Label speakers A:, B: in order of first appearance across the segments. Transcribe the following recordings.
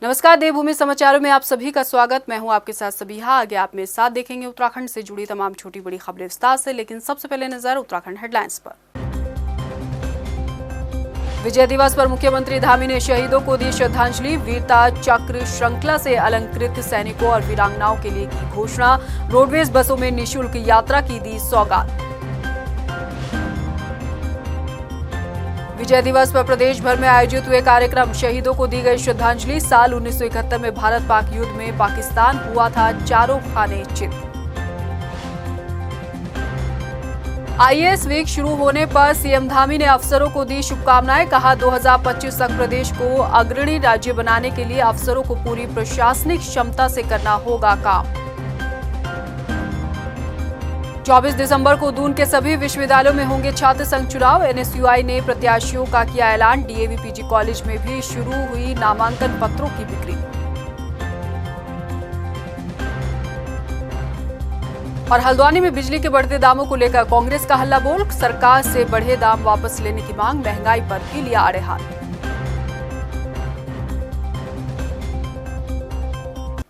A: नमस्कार, देवभूमि समाचारों में आप सभी का स्वागत। मैं हूं आपके साथ सबिहा। आगे आप मेरे साथ देखेंगे उत्तराखंड से जुड़ी तमाम छोटी बड़ी खबरें विस्तार से, लेकिन सबसे पहले नजर उत्तराखंड हेडलाइंस पर। विजय दिवस पर मुख्यमंत्री धामी ने शहीदों को दी श्रद्धांजलि। वीरता चक्र श्रृंखला से अलंकृत सैनिकों और वीरांगनाओं के लिए की घोषणा। रोडवेज बसों में निःशुल्क यात्रा की दी सौगात। विजय दिवस पर प्रदेश भर में आयोजित हुए कार्यक्रम। शहीदों को दी गई श्रद्धांजलि। साल 1971 में भारत पाक युद्ध में पाकिस्तान हुआ था चारों खाने चित। आईएएस वीक शुरू होने पर सीएम धामी ने अफसरों को दी शुभकामनाएं। कहा 2025 तक प्रदेश को अग्रणी राज्य बनाने के लिए अफसरों को पूरी प्रशासनिक क्षमता से करना होगा काम। 24 दिसंबर को दून के सभी विश्वविद्यालयों में होंगे छात्र संघ चुनाव। एनएसयूआई ने प्रत्याशियों का किया ऐलान। डीएवी पीजी कॉलेज में भी शुरू हुई नामांकन पत्रों की बिक्री। और हल्द्वानी में बिजली के बढ़ते दामों को लेकर कांग्रेस का हल्ला बोल। सरकार से बढ़े दाम वापस लेने की मांग। महंगाई पर भी लिया आड़े हाथ।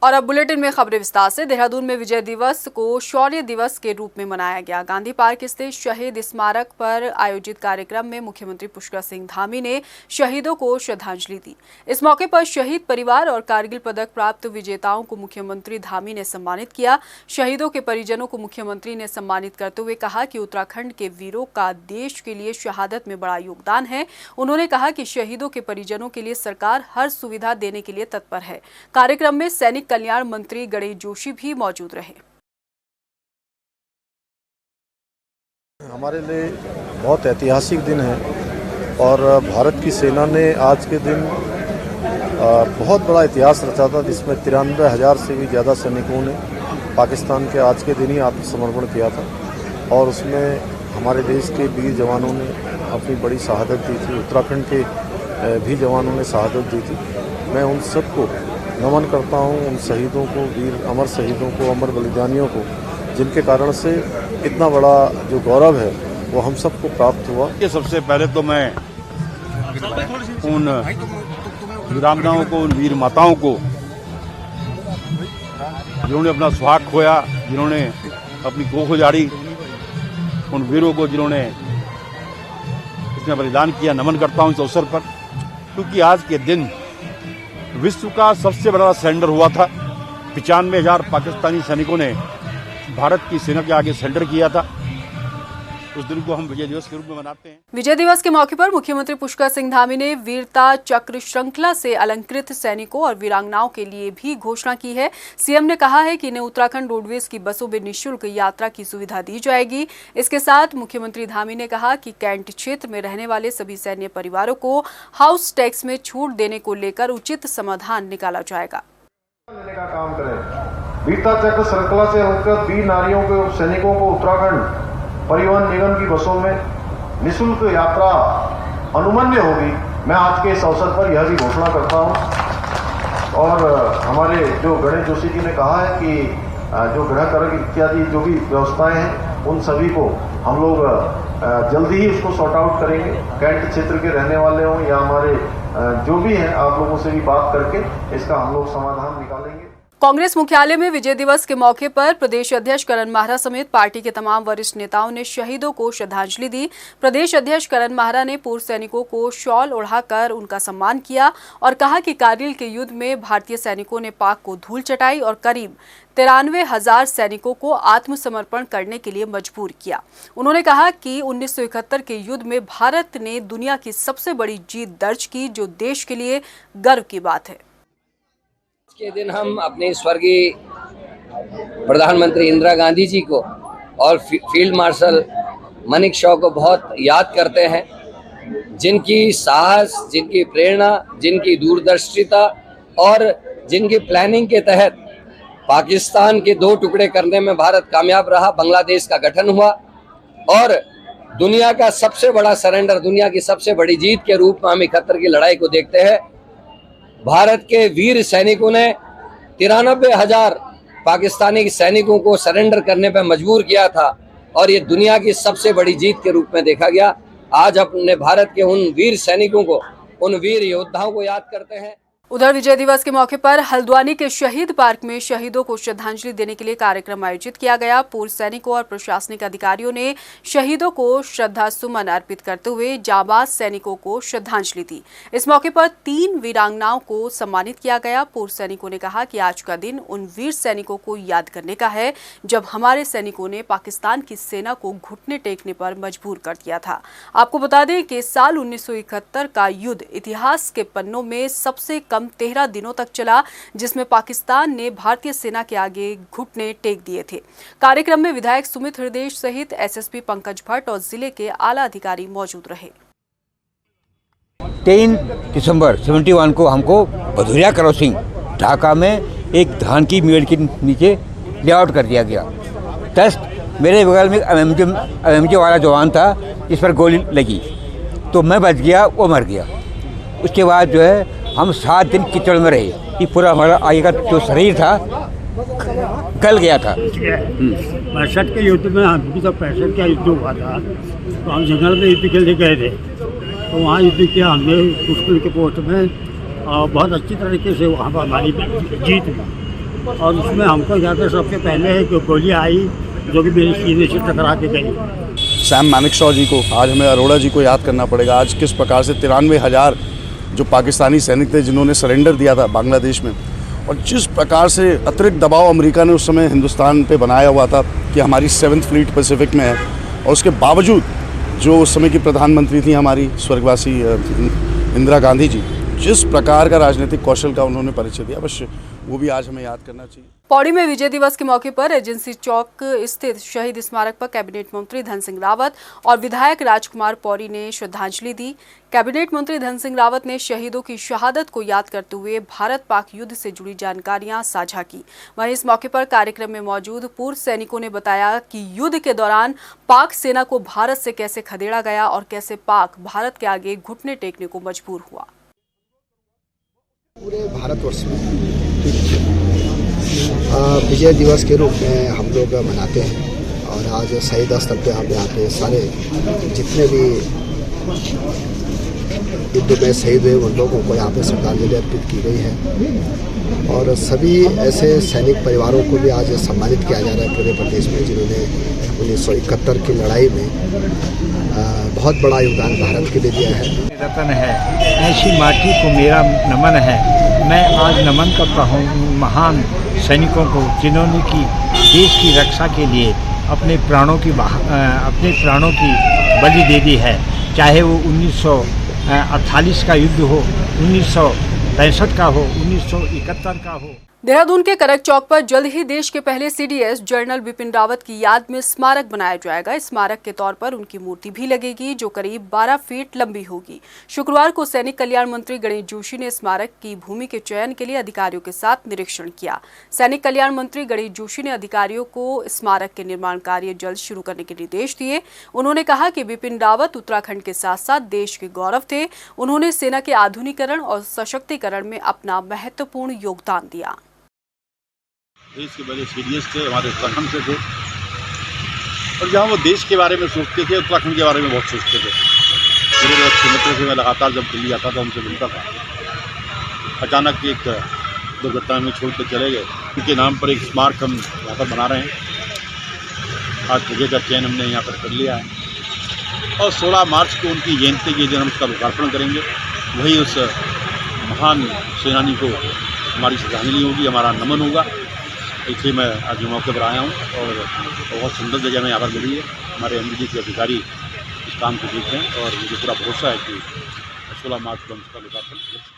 A: और अब बुलेटिन में खबरें विस्तार से। देहरादून में विजय दिवस को शौर्य दिवस के रूप में मनाया गया। गांधी पार्क स्थित शहीद स्मारक पर आयोजित कार्यक्रम में मुख्यमंत्री पुष्कर सिंह धामी ने शहीदों को श्रद्धांजलि दी। इस मौके पर शहीद परिवार और कारगिल पदक प्राप्त विजेताओं को मुख्यमंत्री धामी ने सम्मानित किया। शहीदों के परिजनों को मुख्यमंत्री ने सम्मानित करते हुए कहा कि उत्तराखंड के वीरों का देश के लिए शहादत में बड़ा योगदान है। उन्होंने कहा कि शहीदों के परिजनों के लिए सरकार हर सुविधा देने के लिए तत्पर है। कार्यक्रम में सैनिक कल्याण मंत्री गणेश जोशी भी मौजूद रहे।
B: हमारे लिए बहुत ऐतिहासिक दिन है और भारत की सेना ने आज के दिन बहुत बड़ा इतिहास रचा था, जिसमें 93,000 से भी ज़्यादा सैनिकों ने पाकिस्तान के आज के दिन ही आत्मसमर्पण किया था और उसमें हमारे देश के वीर जवानों ने अपनी बड़ी शहादत दी थी। उत्तराखंड के भी जवानों ने शहादत दी थी। मैं उन सबको नमन करता हूं, उन शहीदों को, वीर अमर शहीदों को, अमर बलिदानियों को, जिनके कारण से इतना बड़ा जो गौरव है वो हम सबको प्राप्त हुआ।
C: ये सबसे पहले तो मैं उन वीरांगनाओं को, उन वीर माताओं को जिन्होंने अपना सुहाग खोया, जिन्होंने अपनी गोह उजाड़ी, उन वीरों को जिन्होंने इसमें बलिदान किया, नमन करता हूं इस अवसर पर, क्योंकि आज के दिन विश्व का सबसे बड़ा सरेंडर हुआ था। 95,000 पाकिस्तानी सैनिकों ने भारत की सेना के आगे सरेंडर किया था। उस दिन को हम विजय दिवस के रूप में मनाते हैं।
A: विजय दिवस के मौके पर मुख्यमंत्री पुष्कर सिंह धामी ने वीरता चक्र श्रृंखला से अलंकृत सैनिकों और वीरांगनाओं के लिए भी घोषणा की है। सीएम ने कहा है कि इन्हें उत्तराखंड रोडवेज की बसों में निःशुल्क यात्रा की सुविधा दी जाएगी। इसके साथ मुख्यमंत्री धामी ने कहा कि कैंट क्षेत्र में रहने वाले सभी सैन्य परिवारों को हाउस टैक्स में छूट देने को लेकर उचित समाधान निकाला जाएगा।
D: वीरता चक्र श्रृंखला से अलंकृत वीर नारियों के सैनिकों को उत्तराखंड परिवहन निगम की बसों में निःशुल्क यात्रा अनुमन्य होगी। मैं आज के इस अवसर पर यह भी घोषणा करता हूं और हमारे जो गणेश जोशी जी ने कहा है कि जो गृह कर इत्यादि जो भी व्यवस्थाएं हैं उन सभी को हम लोग जल्दी ही उसको सॉर्ट आउट करेंगे। कैंट क्षेत्र के रहने वाले हों या हमारे जो भी हैं, आप लोगों से भी बात करके इसका हम लोग समाधान निकालेंगे।
A: कांग्रेस मुख्यालय में विजय दिवस के मौके पर प्रदेश अध्यक्ष करण माहरा समेत पार्टी के तमाम वरिष्ठ नेताओं ने शहीदों को श्रद्धांजलि दी। प्रदेश अध्यक्ष करण माहरा ने पूर्व सैनिकों को शॉल ओढ़ाकर उनका सम्मान किया और कहा कि कारगिल के युद्ध में भारतीय सैनिकों ने पाक को धूल चटाई और करीब 93,000 सैनिकों को आत्मसमर्पण करने के लिए मजबूर किया। उन्होंने कहा कि 1971 के युद्ध में भारत ने दुनिया की सबसे बड़ी जीत दर्ज की, जो देश के लिए गर्व की बात है।
E: के दिन हम अपने स्वर्गीय प्रधानमंत्री इंदिरा गांधी जी को और फील्ड मार्शल मानेकशॉ को बहुत याद करते हैं, जिनकी साहस, जिनकी प्रेरणा, जिनकी दूरदर्शिता और जिनकी प्लानिंग के तहत पाकिस्तान के 2 टुकड़े करने में भारत कामयाब रहा। बांग्लादेश का गठन हुआ और दुनिया का सबसे बड़ा सरेंडर, दुनिया की सबसे बड़ी जीत के रूप में हम 71 की लड़ाई को देखते हैं। भारत के वीर सैनिकों ने 93,000 पाकिस्तानी सैनिकों को सरेंडर करने पर मजबूर किया था और ये दुनिया की सबसे बड़ी जीत के रूप में देखा गया। आज अपने भारत के उन वीर सैनिकों को, उन वीर योद्धाओं को याद करते हैं।
A: उधर विजय दिवस के मौके पर हल्द्वानी के शहीद पार्क में शहीदों को श्रद्धांजलि देने के लिए कार्यक्रम आयोजित किया गया। पूर्व सैनिकों और प्रशासनिक अधिकारियों ने शहीदों को श्रद्धा सुमन अर्पित करते हुए जाबाज सैनिकों को श्रद्धांजलि दी। इस मौके पर 3 वीरांगनाओं को सम्मानित किया गया। पूर्व सैनिकों ने कहा कि आज का दिन उन वीर सैनिकों को याद करने का है जब हमारे सैनिकों ने पाकिस्तान की सेना को घुटने टेकने पर मजबूर कर दिया था। आपको बता दें कि साल 1971 का युद्ध इतिहास के पन्नों में सबसे कम 13 दिनों तक चला, जिसमें पाकिस्तान ने भारतीय सेना के आगे घुटने टेक दिए थे। कार्यक्रम में विधायक सुमित हृदय सहित एसएसपी पंकज भट्ट और जिले के आला अधिकारी मौजूद रहे।
F: 3 दिसंबर 71 को हमको भदुरिया क्रॉसिंग ढाका में एक धान की मेड़ के नीचे लेआउट कर दिया गया। तस्त मेरे बगल में एमएमजे वाला जवान था जिस पर गोली लगी, तो मैं बच गया, वो मर गया। उसके बाद जो है हम 7 दिन कीचड़ में रहे। ये पूरा हमारा आगे का जो शरीर था गल गया था।
G: 65 के युद्ध में हम भी तो 65 का युद्ध हुआ था, तो हम जंगल में युद्ध के लिए गए थे। तो वहाँ युद्ध किया हमने पुष्कर के पोस्ट में, और बहुत अच्छी तरीके से वहाँ पर हमारी जीत हुई। और उसमें हमको ज़्यादा सबसे पहले गोली आई जो कि मेरे सीने से टकरा के गई।
H: सैम मानेकशॉ जी को, आज हमें अरोड़ा जी को याद करना पड़ेगा। आज किस प्रकार से 93,000 जो पाकिस्तानी सैनिक थे जिन्होंने सरेंडर दिया था बांग्लादेश में, और जिस प्रकार से अतिरिक्त दबाव अमेरिका ने उस समय हिंदुस्तान पे बनाया हुआ था कि हमारी 7th फ्लीट पैसिफिक में है, और उसके बावजूद जो उस समय की प्रधानमंत्री थी हमारी स्वर्गवासी इंदिरा गांधी जी, जिस प्रकार का राजनीतिक कौशल का उन्होंने परिचय दिया, अवश्य वो भी आज हमें याद करना चाहिए।
A: पौड़ी में विजय दिवस के मौके पर एजेंसी चौक स्थित शहीद स्मारक पर कैबिनेट मंत्री धन सिंह रावत और विधायक राजकुमार पौड़ी ने श्रद्धांजलि दी। कैबिनेट मंत्री धन सिंह रावत ने शहीदों की शहादत को याद करते हुए भारत पाक युद्ध से जुड़ी जानकारियां साझा की। वहीं इस मौके पर कार्यक्रम में मौजूद पूर्व सैनिकों ने बताया कि युद्ध के दौरान पाक सेना को भारत से कैसे खदेड़ा गया और कैसे पाक भारत के आगे घुटने टेकने को मजबूर हुआ।
I: पूरे भारतवर्ष में विजय दिवस के रूप में हम लोग मनाते हैं, और आज शहीद स्थल पे हम यहाँ पे सारे जितने भी युद्ध में शहीद हुए उन लोगों को यहाँ पे श्रद्धांजलि अर्पित की गई है। और सभी ऐसे सैनिक परिवारों को भी आज सम्मानित किया जा रहा है पूरे प्रदेश में, जिन्होंने 1971 की लड़ाई में बहुत बड़ा योगदान भारत के लिए दिया है।
F: रतन है, ऐसी माटी को मेरा नमन है। मैं आज नमन करता हूँ महान सैनिकों को, जिन्होंने की देश की रक्षा के लिए अपने प्राणों की बलि दे दी है। चाहे वो 1948 का युद्ध हो, 1965 का हो, 1971 का हो।
A: देहरादून के करक चौक पर जल्द ही देश के पहले सीडीएस जनरल बिपिन रावत की याद में स्मारक बनाया जाएगा। स्मारक के तौर पर उनकी मूर्ति भी लगेगी जो करीब 12 फीट लंबी होगी। शुक्रवार को सैनिक कल्याण मंत्री गणेश जोशी ने स्मारक की भूमि के चयन के लिए अधिकारियों के साथ निरीक्षण किया। सैनिक कल्याण मंत्री गणेश जोशी ने अधिकारियों को स्मारक के निर्माण कार्य जल्द शुरू करने के निर्देश दिए। उन्होंने कहा कि बिपिन रावत उत्तराखंड के साथ साथ देश के गौरव थे। उन्होंने सेना के आधुनिकीकरण और सशक्तिकरण में अपना महत्वपूर्ण योगदान दिया।
C: देश के बड़े सीडीएस थे, हमारे उत्तराखंड से थे, और जहाँ वो देश के बारे में सोचते थे, उत्तराखंड के बारे में बहुत सोचते थे। मेरे अच्छे मित्र से मैं लगातार जब दिल्ली आता था उनसे मिलता था। अचानक एक दुर्घटना में छोड़ कर चले गए। उनके नाम पर एक स्मारक हम यहाँ पर बना रहे हैं। आज जगह का चयन हमने यहाँ पर कर लिया है, और 16 मार्च को उनकी जयंती के दिन हम उसका लोकार्पण करेंगे। वही उस महान सेनानी को हमारी श्रद्धांजलि होगी, हमारा नमन होगा। इसलिए मैं आज मौके पर आया हूँ, और बहुत सुंदर जगह में यहाँ पर मिली है। हमारे एमडीजी के अधिकारी इस काम को देख रहे हैं, और मुझे पूरा भरोसा है कि 16 मार्च को हम इसका लोकार्पण करेंगे।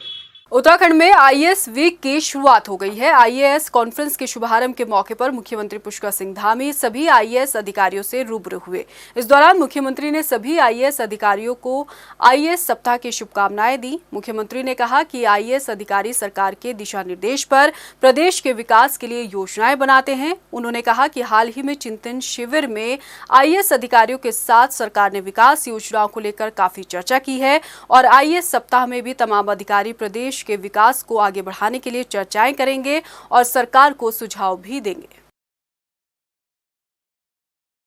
A: उत्तराखंड में आईएएस वीक की शुरुआत हो गई है। आईएएस कॉन्फ्रेंस के शुभारंभ के मौके पर मुख्यमंत्री पुष्कर सिंह धामी सभी आईएएस अधिकारियों से रूबरू हुए। इस दौरान मुख्यमंत्री ने सभी आईएएस अधिकारियों को आईएएस सप्ताह की शुभकामनाएं दी। मुख्यमंत्री ने कहा कि आईएएस अधिकारी सरकार के दिशा निर्देश पर प्रदेश के विकास के लिए योजनाएं बनाते हैं। उन्होंने कहा कि हाल ही में चिंतन शिविर में आईएएस अधिकारियों के साथ सरकार ने विकास योजनाओं को लेकर काफी चर्चा की है, और आईएएस सप्ताह में भी तमाम अधिकारी प्रदेश के विकास को आगे बढ़ाने के लिए चर्चाएं करेंगे और सरकार को सुझाव भी देंगे।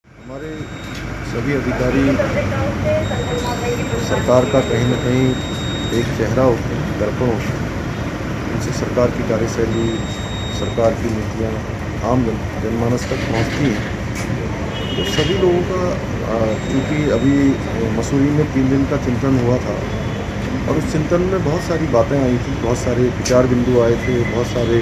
B: हमारे सभी अधिकारी सरकार का कहीं न कहीं एक चेहरा होते हैं, दर्पण होते हैं, उनसे सरकार की कार्यशैली, सरकार की नीतियाँ आम जनमानस तक पहुँचती हैं। तो सभी लोगों का क्योंकि अभी मसूरी में 3 दिन का चिंतन हुआ था और उस चिंतन में बहुत सारी बातें आई थी, बहुत सारे विचार बिंदु आए थे, बहुत सारे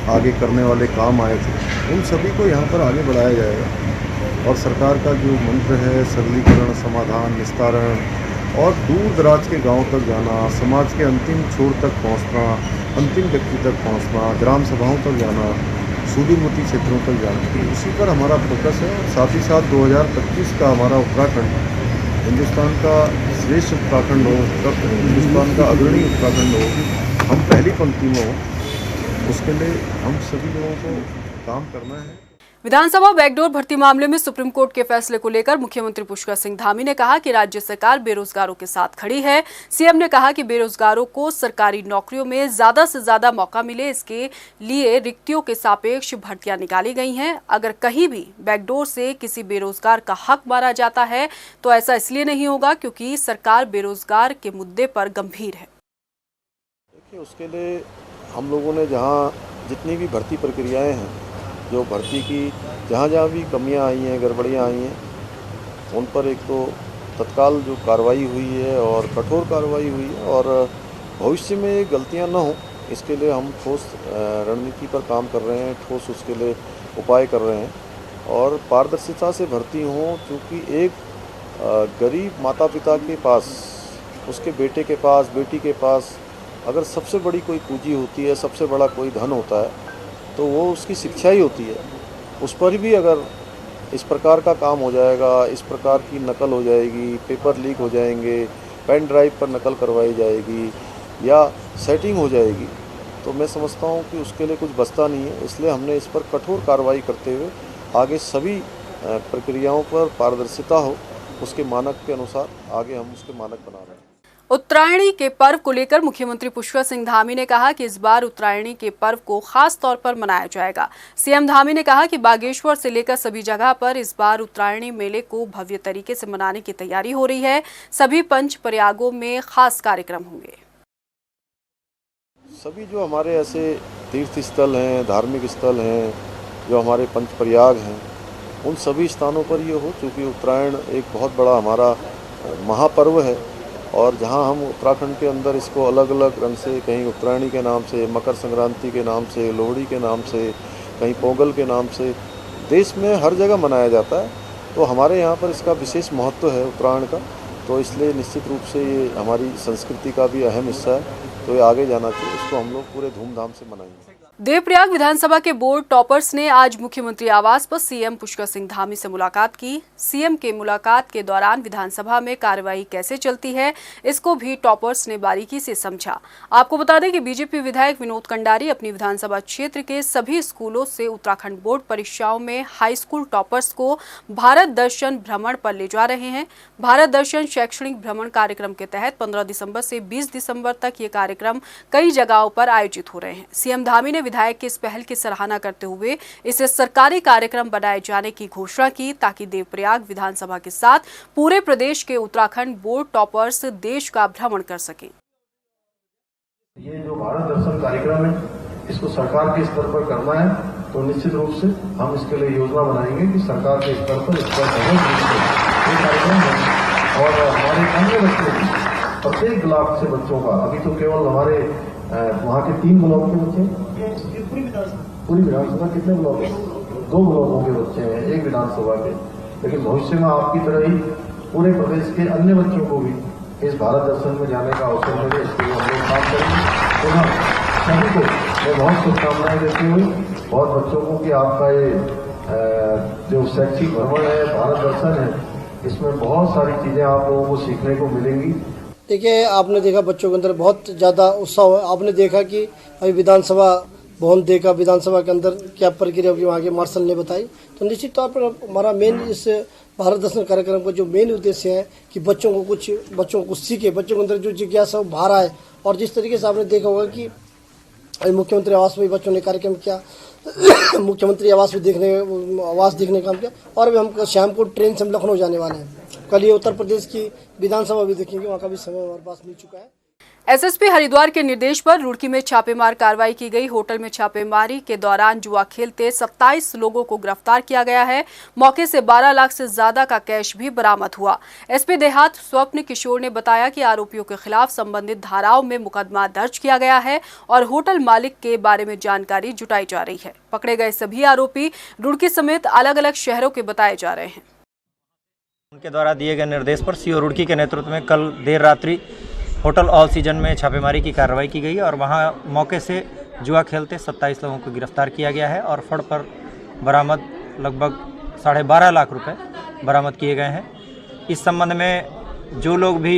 B: आगे करने वाले काम आए थे। उन सभी को यहाँ पर आगे बढ़ाया जाएगा और सरकार का जो मंत्र है सरलीकरण, समाधान, निस्तारण और दूर दराज के गांव तक जाना, समाज के अंतिम छोर तक पहुँचना, अंतिम व्यक्ति तक पहुँचना, ग्राम सभाओं तक जाना, सुदूरवर्ती क्षेत्रों तक जाना, उसी पर हमारा फोकस है। और साथ ही साथ 2025 का हमारा उत्तराखंड हिंदुस्तान का श्रेष्ठ उत्तराखंड हो, तब हिंदुस्तान का अग्रणी उत्तराखंड हो, हम पहली पंक्ति में हो, उसके लिए हम सभी लोगों को काम करना है।
A: विधानसभा बैकडोर भर्ती मामले में सुप्रीम कोर्ट के फैसले को लेकर मुख्यमंत्री पुष्कर सिंह धामी ने कहा कि राज्य सरकार बेरोजगारों के साथ खड़ी है। सीएम ने कहा कि बेरोजगारों को सरकारी नौकरियों में ज्यादा से ज्यादा मौका मिले, इसके लिए रिक्तियों के सापेक्ष भर्तियां निकाली गई हैं। अगर कहीं भी बैकडोर से किसी बेरोजगार का हक मारा जाता है तो ऐसा इसलिए नहीं होगा क्योंकि सरकार बेरोजगार के मुद्दे पर गंभीर है।
B: देखिए, उसके लिए हम लोगों ने जहाँ जितनी भी भर्ती प्रक्रियाएँ हैं, जो भर्ती की जहाँ भी कमियां आई हैं, गड़बड़ियाँ आई हैं, उन पर एक तो तत्काल जो कार्रवाई हुई है और कठोर कार्रवाई हुई है और भविष्य में ये गलतियां न हो, इसके लिए हम ठोस रणनीति पर काम कर रहे हैं, ठोस उसके लिए उपाय कर रहे हैं और पारदर्शिता से भर्ती हो। क्योंकि एक गरीब माता पिता के पास, उसके बेटे के पास, बेटी के पास अगर सबसे बड़ी कोई पूंजी होती है, सबसे बड़ा कोई धन होता है, तो वो उसकी शिक्षा ही होती है। उस पर भी अगर इस प्रकार का काम हो जाएगा, इस प्रकार की नकल हो जाएगी, पेपर लीक हो जाएंगे, पेन ड्राइव पर नकल करवाई जाएगी या सेटिंग हो जाएगी, तो मैं समझता हूँ कि उसके लिए कुछ बचता नहीं है। इसलिए हमने इस पर कठोर कार्रवाई करते हुए आगे सभी प्रक्रियाओं पर पारदर्शिता हो, उसके मानक के अनुसार आगे हम उसके मानक बना रहे हैं।
A: उत्तरायणी के पर्व को लेकर मुख्यमंत्री पुष्कर सिंह धामी ने कहा कि इस बार उत्तरायणी के पर्व को खास तौर पर मनाया जाएगा। सीएम धामी ने कहा कि बागेश्वर से लेकर सभी जगह पर इस बार उत्तरायणी मेले को भव्य तरीके से मनाने की तैयारी हो रही है। सभी पंच प्रयागों में खास कार्यक्रम होंगे।
B: सभी जो हमारे ऐसे तीर्थ स्थल हैं, धार्मिक स्थल हैं, जो हमारे पंच प्रयाग हैं, उन सभी स्थानों पर ये हो, चूँकि उत्तरायण एक बहुत बड़ा हमारा महापर्व है और जहां हम उत्तराखंड के अंदर इसको अलग अलग रंग से, कहीं उत्तरायणी के नाम से, मकर संक्रांति के नाम से, लोहड़ी के नाम से, कहीं पोंगल के नाम से, देश में हर जगह मनाया जाता है। तो हमारे यहाँ पर इसका विशेष महत्व है उत्तरायण का, तो इसलिए निश्चित रूप से ये हमारी संस्कृति का भी अहम हिस्सा है, तो ये आगे जाना चाहिए। इसको हम लोग पूरे धूमधाम से मनाएंगे।
A: देवप्रयाग विधानसभा के बोर्ड टॉपर्स ने आज मुख्यमंत्री आवास पर सीएम पुष्कर सिंह धामी से मुलाकात की। सीएम के मुलाकात के दौरान विधानसभा में कार्यवाही कैसे चलती है, इसको भी टॉपर्स ने बारीकी से समझा। आपको बता दें कि बीजेपी विधायक विनोद कंडारी अपनी विधानसभा क्षेत्र के सभी स्कूलों से उत्तराखंड बोर्ड परीक्षाओं में हाई स्कूल टॉपर्स को भारत दर्शन भ्रमण पर ले जा रहे हैं। भारत दर्शन शैक्षणिक भ्रमण कार्यक्रम के तहत 15 दिसंबर से 20 दिसंबर तक ये कार्यक्रम कई जगहों पर आयोजित हो रहे हैं। सीएम धामी ने विधायक की इस पहल की सराहना करते हुए इसे सरकारी कार्यक्रम बनाए जाने की घोषणा की, ताकि देवप्रयाग विधानसभा के साथ पूरे प्रदेश के उत्तराखंड बोर्ड टॉपर्स देश का भ्रमण कर सकें।
D: ये जो भारत दर्शन कार्यक्रम है, इसको सरकार के स्तर पर करना है, तो निश्चित रूप से हम इसके लिए योजना बनाएंगे कि सरकार के स्तर पर इसका कार्यक्रम है और हमारे अन्य बच्चों की प्रत्येक ब्लॉक से बच्चों का, अभी तो केवल हमारे वहाँ के 3 ब्लॉक के बच्चे, पूरी विधानसभा कितने ब्लॉक हैं? 2 ब्लॉकों के बच्चे हैं, 1 विधानसभा के, लेकिन भविष्य में आपकी तरह ही पूरे प्रदेश के अन्य बच्चों को भी इस भारत दर्शन में जाने का अवसर मिले, इसके लिए हम लोग काम करेंगे। तो हाँ, सभी को मैं बहुत शुभकामनाएं देती हुई, बहुत बच्चों को कि आपका ये जो शैक्षिक भ्रमण है, भारत दर्शन है, इसमें बहुत सारी चीज़ें आप लोगों को सीखने को मिलेंगी।
J: देखिए, आपने देखा बच्चों के अंदर बहुत ज़्यादा उत्साह है। आपने देखा कि अभी विधानसभा भवन देखा, विधानसभा के अंदर क्या प्रक्रिया होगी वहाँ के मार्शल ने बताई। तो निश्चित तौर पर हमारा मेन इस भारत दर्शन कार्यक्रम का जो मेन उद्देश्य है कि बच्चों को कुछ सीखे, बच्चों के अंदर जो जिज्ञासा बाहर आए। और जिस तरीके से आपने देखा होगा कि मुख्यमंत्री आवास में बच्चों ने कार्यक्रम किया, मुख्यमंत्री आवास में देखने का काम किया, और अभी हम शाम को ट्रेन से हम लखनऊ जाने वाले हैं। कल ये उत्तर प्रदेश की विधानसभा भी देखेंगे, वहाँ का भी समय हमारे पास मिल चुका है।
A: एसएसपी हरिद्वार के निर्देश पर रुड़की में छापेमार कार्रवाई की गई। होटल में छापेमारी के दौरान जुआ खेलते 27 लोगों को गिरफ्तार किया गया है। मौके से 12 लाख से ज्यादा का कैश भी बरामद हुआ। एसपी देहात स्वप्न किशोर ने बताया कि आरोपियों के खिलाफ संबंधित धाराओं में मुकदमा दर्ज किया गया है और होटल मालिक के बारे में जानकारी जुटाई जा रही है। पकड़े गए सभी आरोपी रुड़की समेत अलग अलग शहरों के बताए जा रहे हैं।
K: उनके द्वारा दिए गए निर्देश पर सीओ रुड़की के नेतृत्व में कल देर रात्रि होटल ऑल सीजन में छापेमारी की कार्रवाई की गई और वहां मौके से जुआ खेलते 27 लोगों को गिरफ्तार किया गया है और फड़ पर बरामद लगभग 12.5 लाख रुपए बरामद किए गए हैं। इस संबंध में जो लोग भी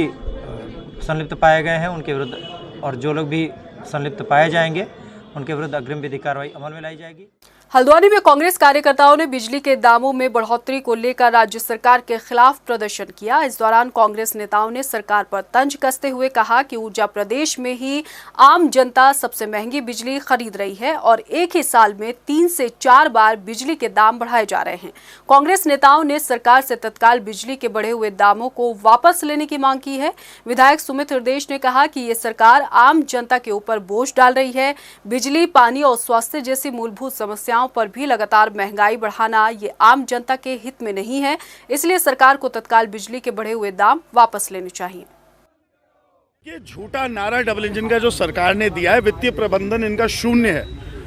K: संलिप्त पाए गए हैं उनके विरुद्ध और जो लोग भी संलिप्त पाए जाएंगे उनके विरुद्ध अग्रिम विधिक कार्रवाई अमल में लाई जाएगी।
A: हल्द्वानी में कांग्रेस कार्यकर्ताओं ने बिजली के दामों में बढ़ोतरी को लेकर राज्य सरकार के खिलाफ प्रदर्शन किया। इस दौरान कांग्रेस नेताओं ने सरकार पर तंज कसते हुए कहा कि ऊर्जा प्रदेश में ही आम जनता सबसे महंगी बिजली खरीद रही है और एक ही साल में 3 से 4 बार बिजली के दाम बढ़ाए जा रहे हैं। कांग्रेस नेताओं ने सरकार से तत्काल बिजली के बढ़े हुए दामों को वापस लेने की मांग की है। विधायक सुमित हृदयेश ने कहा कि ये सरकार आम जनता के ऊपर बोझ डाल रही है। बिजली, पानी और स्वास्थ्य जैसी मूलभूत समस्याओं पर भी लगातार महंगाई बढ़ाना ये आम जनता के हित में नहीं है, इसलिए सरकार को तत्काल बिजली के बढ़े हुए दाम वापस लेने चाहिए।
H: ये झूठा नारा डबल इंजन का जो सरकार ने दिया है, वित्तीय प्रबंधन इनका शून्य है,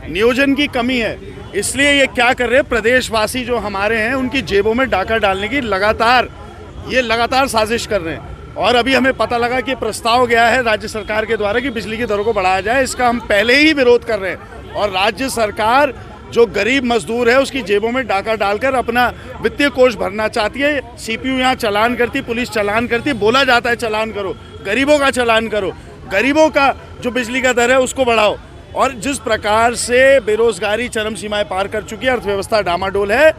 H: नियोजन की कमी है, इसलिए ये क्या कर रहे हैं, प्रदेशवासी जो हमारे हैं उनकी जेबों में डाका डालने की लगातार साजिश कर रहे हैं। और अभी हमें पता लगा कि प्रस्ताव गया है राज्य सरकार के द्वारा कि बिजली की दरों को बढ़ाया जाए। इसका हम पहले ही विरोध कर रहे हैं और राज्य सरकार जो गरीब मजदूर है उसकी जेबों में डाका डालकर अपना वित्तीय कोष भरना चाहती है। सीपीयू यहाँ चालान करती, पुलिस चालान करती, बोला जाता है चालान करो, गरीबों का चालान करो, गरीबों का जो बिजली का दर है उसको बढ़ाओ। और जिस प्रकार से बेरोजगारी चरम सीमाएं पार कर चुकी है, अर्थव्यवस्था डामाडोल है,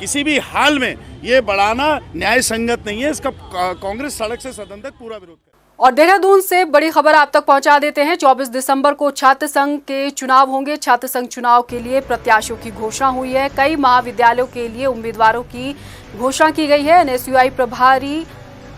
H: किसी भी हाल में ये बढ़ाना न्याय संगत नहीं है। इसका कांग्रेस सड़क से सदन तक पूरा विरोध करे।
A: और देहरादून से बड़ी खबर आप तक पहुंचा देते हैं। 24 दिसंबर को छात्र संघ के चुनाव होंगे। छात्र संघ चुनाव के लिए प्रत्याशियों की घोषणा हुई है। कई महाविद्यालयों के लिए उम्मीदवारों की घोषणा की गई है। एनएसयूआई प्रभारी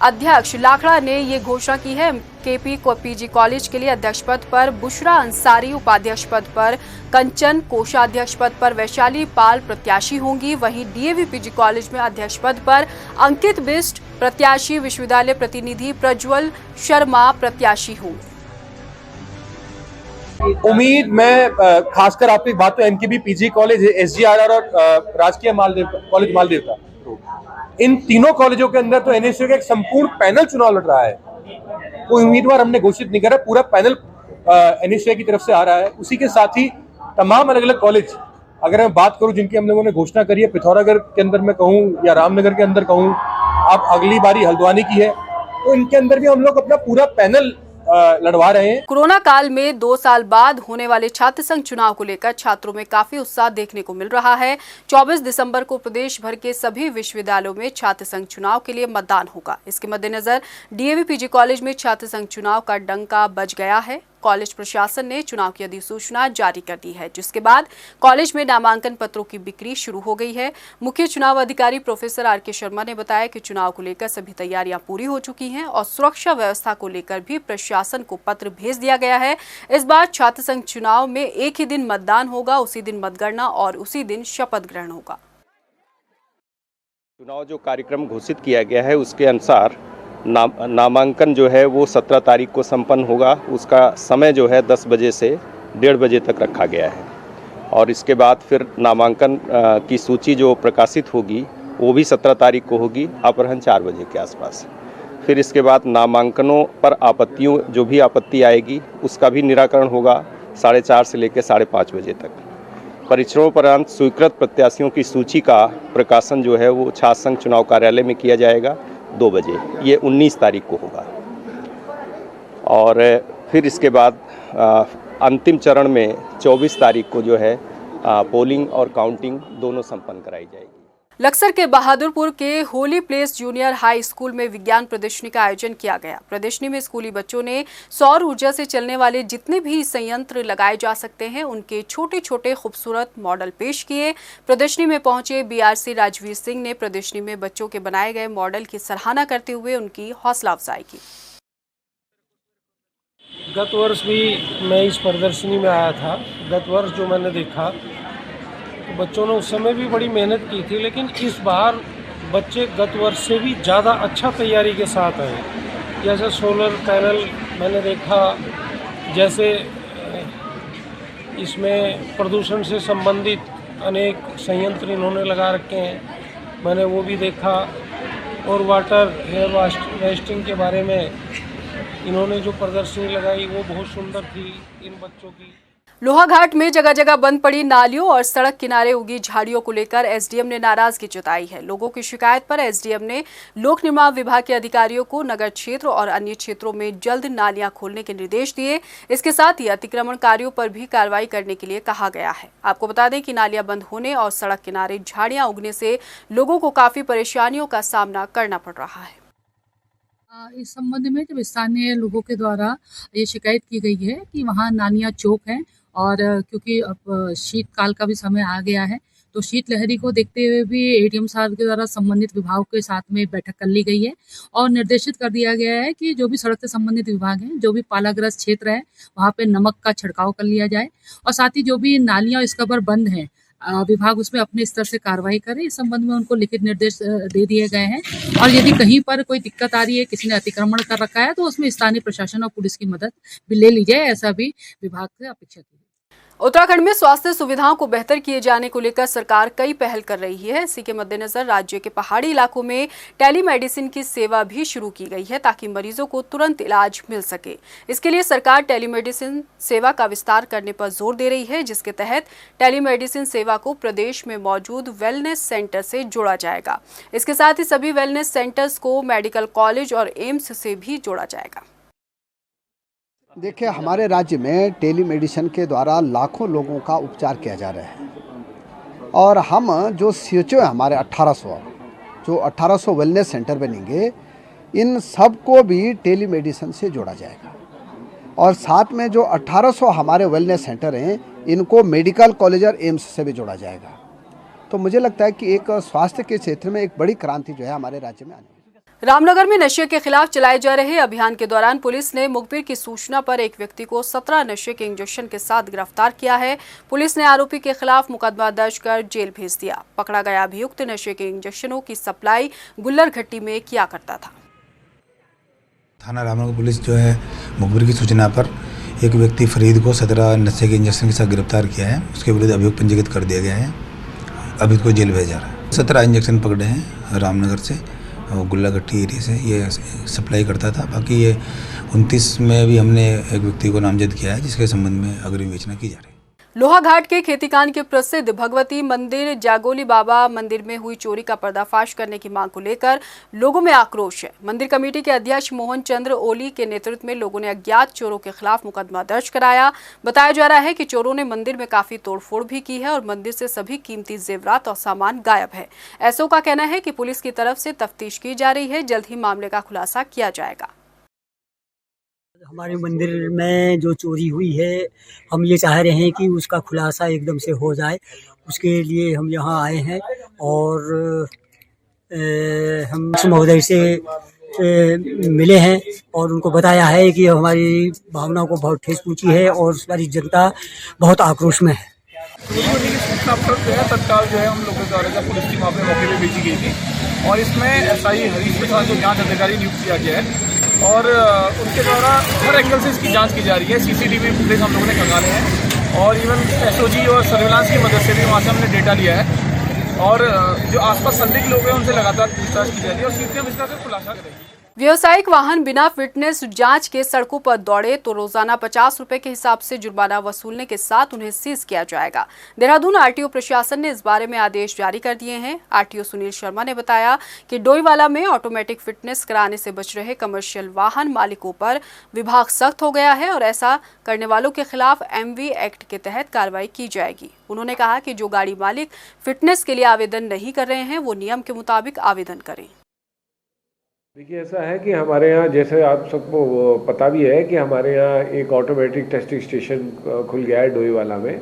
A: अध्यक्ष लाखड़ा ने ये घोषणा की है। केपी पीजी कॉलेज के लिए अध्यक्ष पद पर बुशरा अंसारी, उपाध्यक्ष पद पर कंचन, कोषाध्यक्ष पद पर वैशाली पाल प्रत्याशी होंगी। वहीं डीएवी पीजी कॉलेज में अध्यक्ष पद पर अंकित बिष्ट प्रत्याशी, विश्वविद्यालय प्रतिनिधि प्रज्वल शर्मा प्रत्याशी होंगे।
L: उम्मीद मैं खासकर आपकी बात तो एनकेबी पीजी कॉलेज, एसजीआरआर और राजकीय कॉलेज मालदेव, इन तीनों कॉलेजों के अंदर तो एनएसयू का एक संपूर्ण पैनल चुनाव लड़ रहा है। कोई उम्मीदवार हमने घोषित नहीं करा, पूरा पैनल एनएसयू की तरफ से आ रहा है। उसी के साथ ही तमाम अलग अलग कॉलेज, अगर मैं बात करूं जिनकी हम लोगों ने घोषणा करी है, पिथौरागढ़ के अंदर मैं कहूं या रामनगर के अंदर कहूं, आप अगली बारी हल्द्वानी की है, तो इनके अंदर भी हम लोग अपना पूरा पैनल लड़वा रहे हैं।
A: कोरोना काल में 2 साल बाद होने वाले छात्र संघ चुनाव को लेकर छात्रों में काफी उत्साह देखने को मिल रहा है। 24 दिसंबर को प्रदेश भर के सभी विश्वविद्यालयों में छात्र संघ चुनाव के लिए मतदान होगा। इसके मद्देनजर डीएवी पीजी कॉलेज में छात्र संघ चुनाव का डंका बज गया है। कॉलेज प्रशासन ने चुनाव की अधिसूचना जारी कर दी है, जिसके बाद कॉलेज में नामांकन पत्रों की बिक्री शुरू हो गई है। मुख्य चुनाव अधिकारी प्रोफेसर आर के शर्मा ने बताया कि चुनाव को लेकर सभी तैयारियां पूरी हो चुकी हैं और सुरक्षा व्यवस्था को लेकर भी प्रशासन को पत्र भेज दिया गया है। इस बार छात्र संघ चुनाव में एक ही दिन मतदान होगा, उसी दिन मतगणना और उसी दिन शपथ ग्रहण होगा।
M: चुनाव जो कार्यक्रम घोषित किया गया है उसके अनुसार नामांकन जो है वो 17 तारीख को संपन्न होगा। उसका समय जो है 10 बजे से 1:30 बजे तक रखा गया है और इसके बाद फिर नामांकन की सूची जो प्रकाशित होगी वो भी 17 तारीख को होगी अपराह्न 4 बजे के आसपास। फिर इसके बाद नामांकनों पर आपत्तियों, जो भी आपत्ति आएगी उसका भी निराकरण होगा 4:30 से लेकर 5:30 बजे तक। परीक्षणोपरांत स्वीकृत प्रत्याशियों की सूची का प्रकाशन जो है वो छात्र संघ चुनाव कार्यालय में किया जाएगा 2 बजे। ये 19 तारीख को होगा और फिर इसके बाद अंतिम चरण में 24 तारीख को जो है पोलिंग और काउंटिंग दोनों संपन्न कराई जाएगी।
A: लक्सर के बहादुरपुर के holy place junior high school में विज्ञान प्रदर्शनी का आयोजन किया गया। प्रदर्शनी में स्कूली बच्चों ने सौर ऊर्जा से चलने वाले जितने भी संयंत्र लगाए जा सकते हैं उनके छोटे छोटे खूबसूरत मॉडल पेश किए। प्रदर्शनी में पहुंचे बीआरसी राजवीर सिंह ने प्रदर्शनी में बच्चों के बनाए गए मॉडल की सराहना करते हुए उनकी हौसला अफजाई की।
N: गत वर्ष भी मैं इस प्रदर्शनी में आया था। गत वर्ष जो मैंने देखा तो बच्चों ने उस समय भी बड़ी मेहनत की थी, लेकिन इस बार बच्चे गत वर्ष से भी ज़्यादा अच्छा तैयारी के साथ आए। जैसे सोलर पैनल मैंने देखा, जैसे इसमें प्रदूषण से संबंधित अनेक संयंत्र इन्होंने लगा रखे हैं, मैंने वो भी देखा। और वाटर हेयर वेस्टिंग के बारे में इन्होंने जो प्रदर्शनी लगाई वो बहुत सुंदर थी इन बच्चों की।
A: लोहाघाट में जगह जगह बंद पड़ी नालियों और सड़क किनारे उगी झाड़ियों को लेकर एसडीएम ने नाराजगी जताई है। लोगों की शिकायत पर एसडीएम ने लोक निर्माण विभाग के अधिकारियों को नगर क्षेत्र और अन्य क्षेत्रों में जल्द नालियां खोलने के निर्देश दिए। इसके साथ ही अतिक्रमणकारियों पर भी कार्रवाई करने के लिए कहा गया है। आपको बता दें कि नालियां बंद होने और सड़क किनारे झाड़ियां उगने से लोगों को काफी परेशानियों का सामना करना पड़ रहा है।
O: इस संबंध में जब स्थानीय लोगों के द्वारा ये शिकायत की गई है कि वहाँ नालियाँ चौक हैं और क्योंकि अब शीतकाल का भी समय आ गया है, तो शीतलहरी को देखते हुए भी एडीएम साहब के द्वारा संबंधित विभाग के साथ में बैठक कर ली गई है और निर्देशित कर दिया गया है कि जो भी सड़क से संबंधित विभाग हैं, जो भी पालाग्रस्त क्षेत्र है, वहाँ पे नमक का छिड़काव कर लिया जाए और साथ ही जो भी नालियाँ और स्कबर बंद हैं, विभाग उसमें अपने स्तर से कार्रवाई करे। इस संबंध में उनको लिखित निर्देश दे दिए गए हैं और यदि कहीं पर कोई दिक्कत आ रही है, किसी ने अतिक्रमण कर रखा है, तो उसमें स्थानीय प्रशासन और पुलिस की मदद भी ले ली जाए, ऐसा भी विभाग से अपेक्षा की है।
A: उत्तराखंड में स्वास्थ्य सुविधाओं को बेहतर किए जाने को लेकर सरकार कई पहल कर रही है। इसी के मद्देनजर राज्य के पहाड़ी इलाकों में टेलीमेडिसिन की सेवा भी शुरू की गई है ताकि मरीजों को तुरंत इलाज मिल सके। इसके लिए सरकार टेलीमेडिसिन सेवा का विस्तार करने पर जोर दे रही है, जिसके तहत टेलीमेडिसिन सेवा को प्रदेश में मौजूद वेलनेस सेंटर से जोड़ा जाएगा। इसके साथ ही सभी वेलनेस सेंटर्स को मेडिकल कॉलेज और एम्स से भी जोड़ा जाएगा।
I: देखिए, हमारे राज्य में टेलीमेडिसिन के द्वारा लाखों लोगों का उपचार किया जा रहा है और हम जो सीएचओ है हमारे 1800 वेलनेस सेंटर बनेंगे, इन सब को भी टेलीमेडिसिन से जोड़ा जाएगा और साथ में जो 1800 हमारे वेलनेस सेंटर हैं, इनको मेडिकल कॉलेज और एम्स से भी जोड़ा जाएगा। तो मुझे लगता है कि एक स्वास्थ्य के क्षेत्र में एक बड़ी क्रांति जो है हमारे राज्य में आने।
A: रामनगर में नशे के खिलाफ चलाए जा रहे अभियान के दौरान पुलिस ने मुखबिर की सूचना पर एक व्यक्ति को 17 नशे के इंजेक्शन के साथ गिरफ्तार किया है। पुलिस ने आरोपी के खिलाफ मुकदमा दर्ज कर जेल भेज दिया। पकड़ा गया अभियुक्त नशे के इंजेक्शनों की सप्लाई गुल्लर घट्टी में किया करता था।
P: थाना रामनगर पुलिस जो है मुखबिर की सूचना पर एक व्यक्ति फरीद को 17 नशे के इंजेक्शन के साथ गिरफ्तार किया है। उसके विरुद्ध अभियोग पंजीकृत कर दिया गया है। अभी को जेल भेजा रहा है। 17 इंजेक्शन पकड़े हैं रामनगर से, गुल्लागट्टी एरिया से ये सप्लाई करता था। बाकी ये 29 में भी हमने एक व्यक्ति को नामजद किया है, जिसके संबंध में अग्रिम विवेचना की जा रही है।
A: लोहाघाट के खेतीकान के प्रसिद्ध भगवती मंदिर जागोली बाबा मंदिर में हुई चोरी का पर्दाफाश करने की मांग को लेकर लोगों में आक्रोश है। मंदिर कमेटी के अध्यक्ष मोहन चंद्र ओली के नेतृत्व में लोगों ने अज्ञात चोरों के खिलाफ मुकदमा दर्ज कराया। बताया जा रहा है कि चोरों ने मंदिर में काफी तोड़फोड़ भी की है और मंदिर से सभी कीमती जेवरात और सामान गायब है। एसओ का कहना है कि पुलिस की तरफ से तफ्तीश की जा रही है, जल्द ही मामले का खुलासा किया जाएगा।
Q: हमारे मंदिर में जो चोरी हुई है, हम ये चाह रहे हैं कि उसका खुलासा एकदम से हो जाए। उसके लिए हम यहाँ आए हैं और हम महोदय से मिले हैं और उनको बताया है कि हमारी भावनाओं को बहुत ठेस पहुंची है और सारी जनता बहुत आक्रोश में है।
R: तत्काल जो है हम लोगों द्वारा जब पुलिस टीम अपने मौके पे भेजी गई थी और इसमें एसआई हरीश के साथ जो जांच अधिकारी नियुक्त किया गया है और उनके द्वारा हर एंगल से इसकी जांच की जा रही है। सीसीटीवी फुटेज हम लोगों ने खंगाले हैं और इवन एसओजी और सर्विलांस की मदद से भी वहाँ से हमने डेटा लिया है और जो आसपास संदिग्ध लोग हैं उनसे लगातार पूछताछ की जा रही है और सीधे हम इसका खुलासा करेंगे।
A: व्यावसायिक वाहन बिना फिटनेस जांच के सड़कों पर दौड़े तो रोजाना 50 रुपए के हिसाब से जुर्माना वसूलने के साथ उन्हें सीज किया जाएगा। देहरादून आरटीओ प्रशासन ने इस बारे में आदेश जारी कर दिए हैं। आरटीओ सुनील शर्मा ने बताया कि डोईवाला में ऑटोमेटिक फिटनेस कराने से बच रहे कमर्शियल वाहन मालिकों पर विभाग सख्त हो गया है और ऐसा करने वालों के खिलाफ एमवी एक्ट के तहत कार्रवाई की जाएगी। उन्होंने कहा कि जो गाड़ी मालिक फिटनेस के लिए आवेदन नहीं कर रहे हैं वो नियम के मुताबिक आवेदन करें।
S: देखिए, ऐसा है कि हमारे यहाँ, जैसे आप सबको पता भी है कि हमारे यहाँ एक ऑटोमेटिक टेस्टिंग स्टेशन खुल गया है डोईवाला में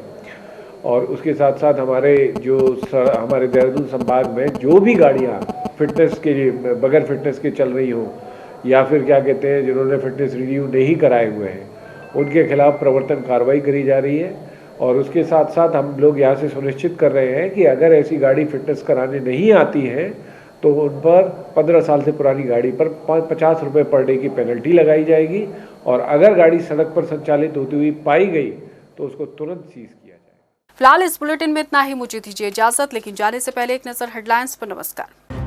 S: और उसके साथ साथ हमारे देहरादून संभाग में जो भी गाड़ियाँ फिटनेस के बगैर फिटनेस के चल रही हों या फिर क्या कहते हैं जिन्होंने फिटनेस रिव्यू नहीं कराए हुए हैं, उनके खिलाफ प्रवर्तन कार्रवाई करी जा रही है। और उसके साथ साथ हम लोग यहाँ से सुनिश्चित कर रहे हैं कि अगर ऐसी गाड़ी फिटनेस कराने नहीं आती है तो उन पर 15 साल से पुरानी गाड़ी पर 50 रुपये पर डे की पेनल्टी लगाई जाएगी, और अगर गाड़ी सड़क पर संचालित होती हुई पाई गई तो उसको तुरंत सीज किया जाएगा।
A: फिलहाल इस बुलेटिन में इतना ही। मुझे दीजिए इजाजत, लेकिन जाने से पहले एक नजर हेडलाइंस पर। नमस्कार।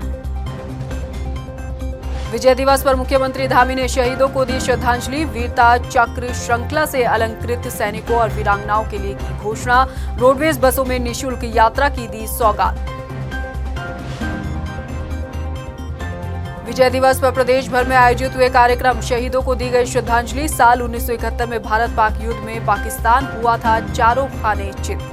A: विजय दिवस पर मुख्यमंत्री धामी ने शहीदों को दी श्रद्धांजलि। वीरता चक्र श्रृंखला से अलंकृत सैनिकों और वीरांगनाओं के लिए की घोषणा। रोडवेज बसों में निःशुल्क यात्रा की दी सौगात। विजय दिवस पर प्रदेश भर में आयोजित हुए कार्यक्रम। शहीदों को दी गई श्रद्धांजलि। साल 1971 में भारत पाक युद्ध में पाकिस्तान हुआ था चारों खाने चित।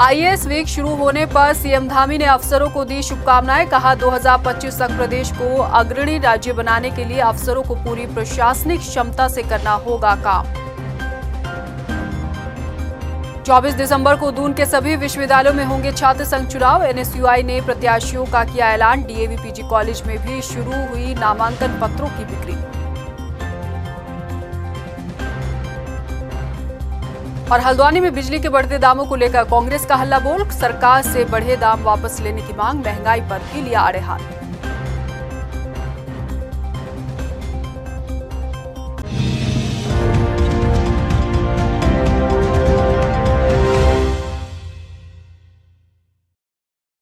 A: आईएएस वीक शुरू होने पर सीएम धामी ने अफसरों को दी शुभकामनाएं। कहा 2025 तक प्रदेश को अग्रणी राज्य बनाने के लिए अफसरों को पूरी प्रशासनिक क्षमता से करना होगा काम। 24 दिसंबर को दून के सभी विश्वविद्यालयों में होंगे छात्र संघ चुनाव। एनएसयूआई ने प्रत्याशियों का किया ऐलान। डीएवी पीजी कॉलेज में भी शुरू हुई नामांकन पत्रों की बिक्री। और हल्द्वानी में बिजली के बढ़ते दामों को लेकर कांग्रेस का हल्ला बोल। सरकार से बढ़े दाम वापस लेने की मांग। महंगाई पर भी लिया आड़े हाथ।